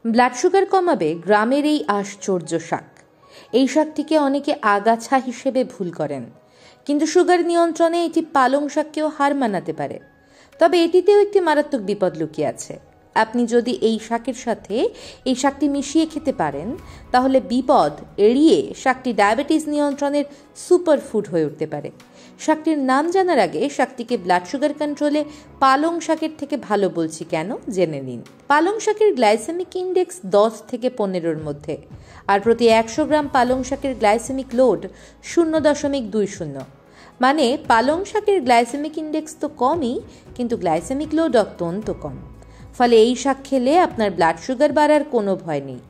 Blood sugar কমাবে গ্রামের এই আশ্চর্য শাক। এই শাকটিকে অনেকে আগাছা হিসেবে ভুল করেন, কিন্তু সুগার নিয়ন্ত্রণে এটি পালং শাককেও হার মানাতে পারে। তবে এটিতেও একটি মারাত্মক বিপদ লুকিয়ে আছে। আপনি যদি এই শাকের সাথে এই শাকটি মিশিয়ে খেতে পারেন, তাহলে বিপদ এড়িয়ে শাকটি ডায়াবেটিস নিয়ন্ত্রণের সুপার ফুড হয়ে উঠতে পারে। শাকটির নাম জানার আগে শাকটিকে ব্লাড সুগার কন্ট্রোলে পালং শাকের থেকে ভালো বলছি কেন জেনে নিন। পালং শাকের গ্লাইসেমিক ইন্ডেক্স 10 থেকে 15-র মধ্যে, আর প্রতি 100 গ্রাম পালং শাকের গ্লাইসেমিক লোড 0.20। মানে পালং শাকের গ্লাইসেমিক ইন্ডেক্স তো কমই, কিন্তু গ্লাইসেমিক লোড অত্যন্ত কম। ফলে এই শাক খেলে আপনার ব্লাড সুগার বাড়ার কোনো ভয় নেই।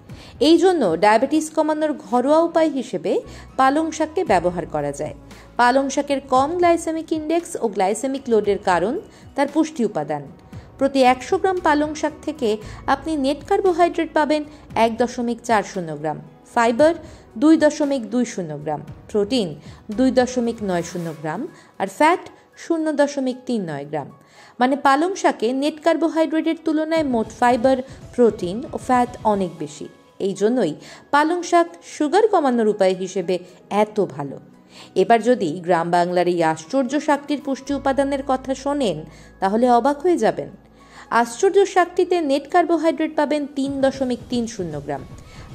এই জন্য ডায়াবেটিস কমানোর ঘরোয়া উপায় হিসেবে পালং শাককে ব্যবহার করা যায়। পালং শাকের কম গ্লাইসেমিক ইন্ডেক্স ও গ্লাইসেমিক লোডের কারণ তার পুষ্টি উপাদান। প্রতি 100 গ্রাম পালং শাক থেকে আপনি নেট কার্বোহাইড্রেট পাবেন 1.40 গ্রাম, ফাইবার 2.20 গ্রাম, প্রোটিন 2.90 গ্রাম, আর ফ্যাট 0.39 গ্রাম। মানে পালং শাকে নেট কার্বোহাইড্রেটের তুলনায় মোট ফাইবার, প্রোটিন ও ফ্যাট অনেক বেশি। এই জন্যই পালং শাক সুগার কমানোর উপায় হিসেবে এত ভালো। এবার যদি গ্রাম বাংলার এই আশ্চর্য শাকটির পুষ্টি উপাদানের কথা শোনেন, তাহলে অবাক হয়ে যাবেন। আশ্চর্য শাকটিতে নেট কার্বোহাইড্রেট পাবেন 3.30 গ্রাম।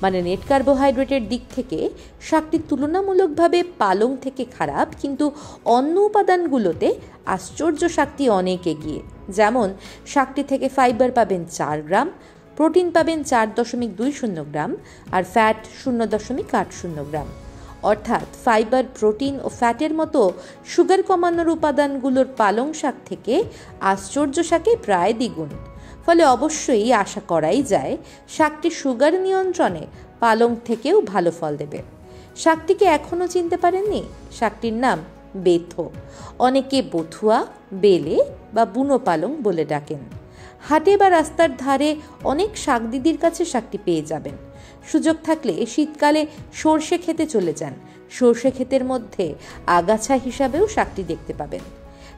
মানে নেট কার্বোহাইড্রেটের দিক থেকে শাকটি তুলনামূলকভাবে পালং থেকে খারাপ, কিন্তু অন্য উপাদানগুলোতে আশ্চর্য শাকটি অনেক এগিয়ে। যেমন শাকটি থেকে ফাইবার পাবেন 4 গ্রাম, প্রোটিন পাবেন 4.20 গ্রাম, আর ফ্যাট 0.80 গ্রাম। অর্থাৎ ফাইবার, প্রোটিন ও ফ্যাটের মতো সুগার কমানোর উপাদানগুলোর পালং শাক থেকে আশ্চর্য শাকে প্রায় দ্বিগুণ। ফলে অবশ্যই আশা করাই যায় শাকটি সুগার নিয়ন্ত্রণে পালং থেকেও ভালো ফল দেবে। শাকটিকে এখনও চিনতে পারেননি? শাকটির নাম বেথো। অনেকে বথুয়া, বেলে বা বুনো পালং বলে ডাকেন। হাটে বা রাস্তার ধারে অনেক শাক দিদির কাছে শাকটি পেয়ে যাবেন। সুযোগ থাকলে শীতকালে সর্ষে খেতে চলে যান। সর্ষে ক্ষেতের মধ্যে আগাছা হিসাবেও শাকটি দেখতে পাবেন।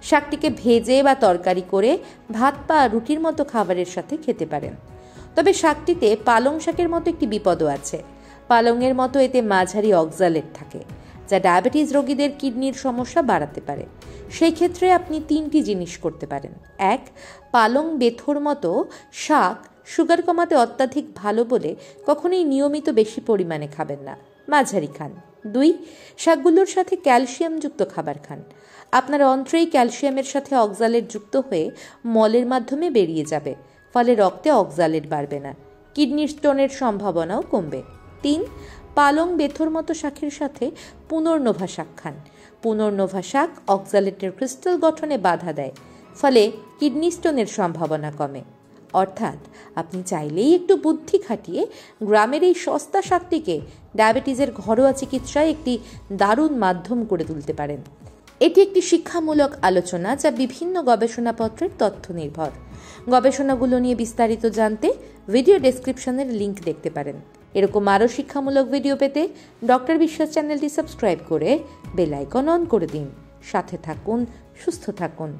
শাকটিকে ভেজে বা তরকারি করে ভাত বা রুটির মতো খাবারের সাথে খেতে পারেন। তবে শাকটিতে পালং শাকের মতো একটি বিপদও আছে। পালংয়ের মতো এতে মাঝারি অক্সালেট থাকে, যা ডায়াবেটিস রোগীদের কিডনির সমস্যা বাড়াতে পারে। সেই ক্ষেত্রে আপনি 3টি জিনিস করতে পারেন। 1. পালং, বেথোর মতো শাক সুগার কমাতে অত্যাধিক ভালো বলে কখনোই নিয়মিত বেশি পরিমাণে খাবেন না, মাঝারি খান। 2. শাকগুলোর সাথে ক্যালসিয়ামযুক্ত খাবার খান। আপনার অন্ত্রেই ক্যালসিয়ামের সাথে অক্সালেট যুক্ত হয়ে মলের মাধ্যমে বেরিয়ে যাবে, ফলে রক্তে অক্সালেট বাড়বে না, কিডনি স্টোনের সম্ভাবনাও কমবে। 3. পালং, বেথোর মতো শাকের সাথে পুনর্নভা শাক খান। পুনর্নভা শাক অক্সালেটের ক্রিস্টাল গঠনে বাধা দেয়, ফলে কিডনি স্টোনের সম্ভাবনা কমে। অর্থাৎ আপনি চাইলেই একটু বুদ্ধি খাটিয়ে গ্রামের এই সস্তা শাকটিকে ডায়াবেটিসের ঘরোয়া চিকিৎসায় একটি দারুণ মাধ্যম করে তুলতে পারেন। এটি একটি শিক্ষামূলক আলোচনা, যা বিভিন্ন গবেষণাপত্রের তথ্য নির্ভর। গবেষণাগুলো নিয়ে বিস্তারিত জানতে ভিডিও ডেসক্রিপশনের লিংক দেখতে পারেন। এরকম আরও শিক্ষামূলক ভিডিও পেতে ডক্টর বিশ্বাস চ্যানেলটি সাবস্ক্রাইব করে বেল আইকন অন করে দিন। সাথে থাকুন, সুস্থ থাকুন।